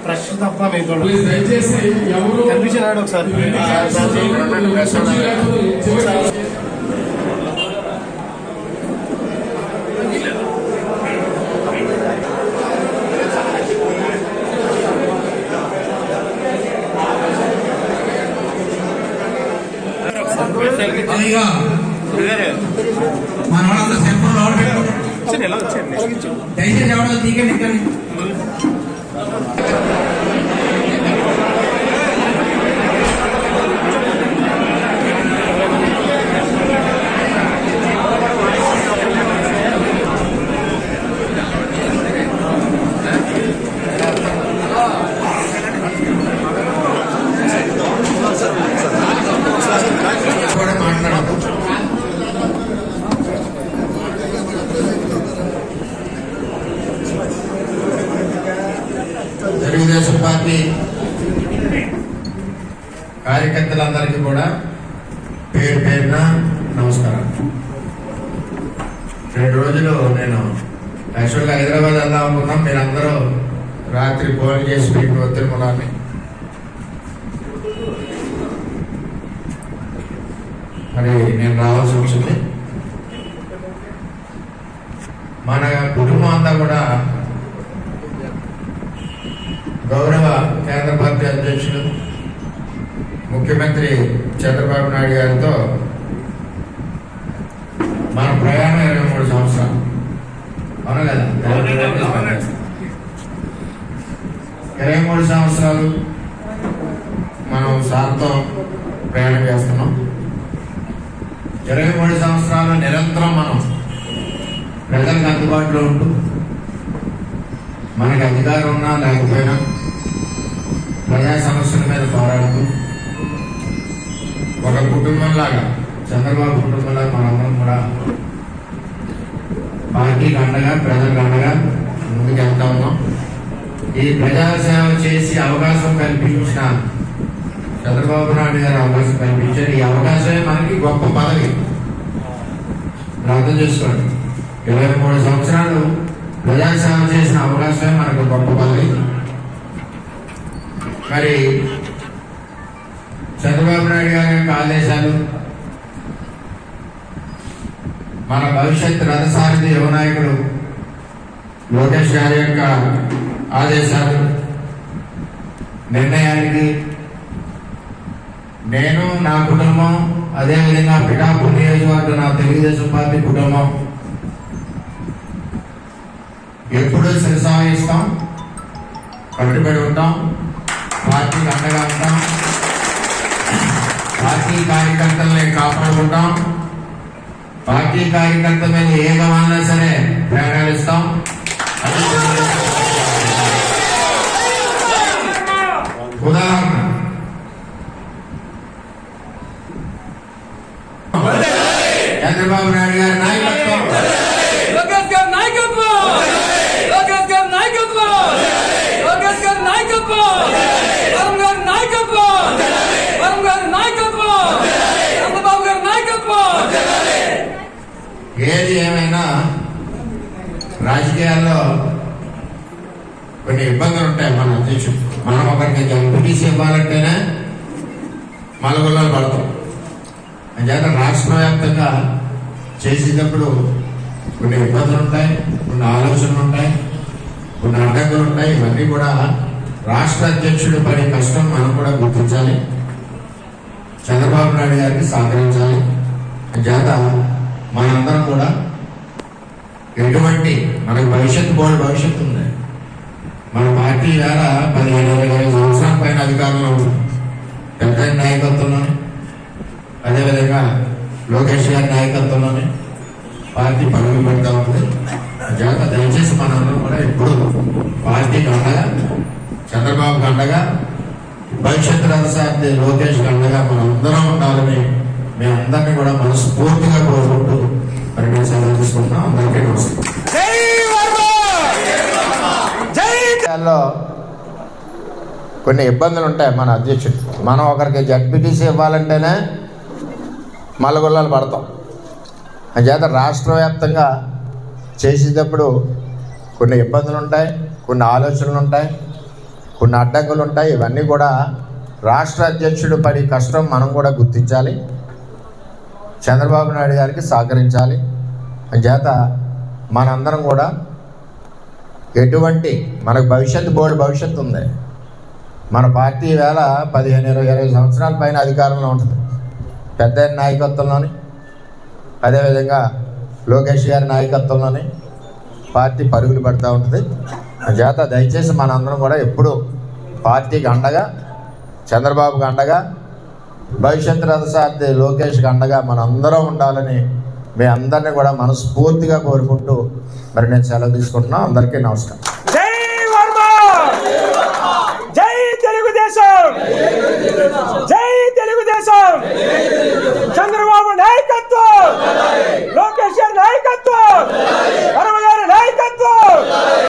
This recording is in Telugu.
ఫ్రెష్ తప్ప మీకు కన్ఫ్యూజన్ ఆడు ఒకసారి మన వాళ్ళంతా సెంటర్ దయచేసి ఎవరో తీకండి ఇక్కడ తెలుగుదేశం పార్టీ కార్యకర్తలందరికీ కూడా పేరు పేరున నమస్కారం. 2 రోజులు నేను యాక్చువల్గా హైదరాబాద్ వెళ్దాం అనుకున్నాం. మీరందరూ రాత్రి ఫోన్ చేసి మీకు తిరుమలని మరి నేను రావాల్సి వచ్చింది. మన కుటుంబం అంతా కూడా గౌరవ కేంద్ర పార్టీ అధ్యక్షులు ముఖ్యమంత్రి చంద్రబాబు నాయుడు గారితో మన ప్రయాణం 23 సంవత్సరాలు అవును కదా. 23 సంవత్సరాలు మనం సార్తో ప్రయాణం చేస్తున్నాం. 23 సంవత్సరాలు నిరంతరం మనం ప్రజలకు అందుబాటులో ఉంటూ మనకి అధికారం ఉన్నా లేకపోయినా ప్రజా సమస్యల మీద పోరాడుతూ ఒక కుటుంబంలాగా చంద్రబాబు కుటుంబంలాగా మనందరం కూడా పార్టీకి అండగా ప్రజలకు అండగా ముందుకు వెళ్తా ఉన్నాం. ఈ ప్రజాసేవ చేసి అవకాశం కల్పించిన చంద్రబాబు నాయుడు గారు అవకాశం కల్పించారు. ఈ అవకాశమే మనకి గొప్ప పదవి. అర్థం చేసుకోండి, 23 సంవత్సరాలు ప్రజాసేవ చేసిన అవకాశమే మనకు గొప్ప పదవి. మరి చంద్రబాబు నాయుడు గారి యొక్క ఆదేశాలు, మన భవిష్యత్ రథసారథి యువ నాయకుడు లోకేష్ గారి యొక్క ఆదేశాలు, నిర్ణయానికి నేను నా కుటుంబం, అదేవిధంగా పిఠాపురం నియోజకవర్గం నా తెలుగుదేశం పార్టీ కుటుంబం ఎప్పుడూ శిరసాయిస్తాం, కట్టుబడి ఉంటాం, పార్టీకి అండగా ఉంటాం, పార్టీ కార్యకర్తల్ని కాపాడుకుంటాం, పార్టీ కార్యకర్త మీద ఏ గమన్నా సరే ప్రయాణిస్తాం. ఉదాహరణ చంద్రబాబు నాయుడు గారి నాయకత్వం, ఏది ఏమైనా రాజకీయాల్లో కొన్ని ఇబ్బందులు ఉంటాయి. మన అధ్యక్షుడు మనం ఒకరికి ఎంపీటీసీ ఇవ్వాలంటేనే మలగుల్లలు పడతాం. అంచేత రాష్ట్ర వ్యాప్తంగా చేసేటప్పుడు కొన్ని ఇబ్బందులు ఉంటాయి, కొన్ని ఆలోచనలు ఉంటాయి, కొన్ని అడ్డంకులు ఉంటాయి. ఇవన్నీ కూడా రాష్ట్ర అధ్యక్షుడు పడే కష్టం మనం కూడా గుర్తించాలి, చంద్రబాబు నాయుడు గారికి సహకరించాలి. అంచేత మనందరం కూడా ఎటువంటి మనకు భవిష్యత్తు ఉంది. మన పార్టీ ద్వారా 15-20 సంవత్సరాల పైన అధికారంలో ఉంది. పెద్ద నాయకత్వంలోనే, అదేవిధంగా లోకేష్ గారి నాయకత్వంలోనే పార్టీ పరుగులు పెడతా ఉంది. జాత దయచేసి మనందరం కూడా ఎప్పుడు పార్టీకి అండగా, చంద్రబాబుకి అండగా, భవిష్యత్తు రథసారథి లోకేష్ అండగా మనం అందరం ఉండాలని మేమందరినీ కూడా మనస్ఫూర్తిగా కోరుకుంటూ మరి నేను సెలవు తీసుకుంటున్నాం. అందరికీ నమస్కారం. కొన్ని ఇబ్బందులు ఉంటాయి. మన అధ్యక్షుడు మనం ఒకరికి జడ్పీటీసీ ఇవ్వాలంటేనే మల్లగొల్లాలు పడతాం. అంచేత రాష్ట్ర వ్యాప్తంగా చేసేటప్పుడు కొన్ని ఇబ్బందులు ఉంటాయి, కొన్ని ఆలోచనలు ఉంటాయి, కొన్ని అడ్డంకులు ఉంటాయి. ఇవన్నీ కూడా రాష్ట్ర అధ్యక్షుడు పడి కష్టం మనం కూడా గుర్తించాలి. చంద్రబాబు నాయుడు గారికి సహకరించాలి. చేత మనందరం కూడా ఎటువంటి మనకు బోర్డు భవిష్యత్తు ఉంది. మన పార్టీ వేళ 15-20 సంవత్సరాల పైన అధికారంలో ఉంటుంది. పెద్ద నాయకత్వంలోని, అదేవిధంగా లోకేష్ గారి నాయకత్వంలోని పార్టీ పరుగులు పడుతూ ఉంటుంది. చేత దయచేసి మనందరం కూడా ఎప్పుడు పార్టీకి అండగా, చంద్రబాబుకి అండగా, భవిష్యత్ రథసారథి లోకేష్కి అండగా మనందరం ఉండాలని మీ అందరినీ కూడా మనస్ఫూర్తిగా కోరుకుంటూ మరి నేను సెలవు తీసుకుంటున్నాను. అందరికీ నమస్కారం. జై వర్మ, జై తెలుగుదేశం, జై తెలుగుదేశం.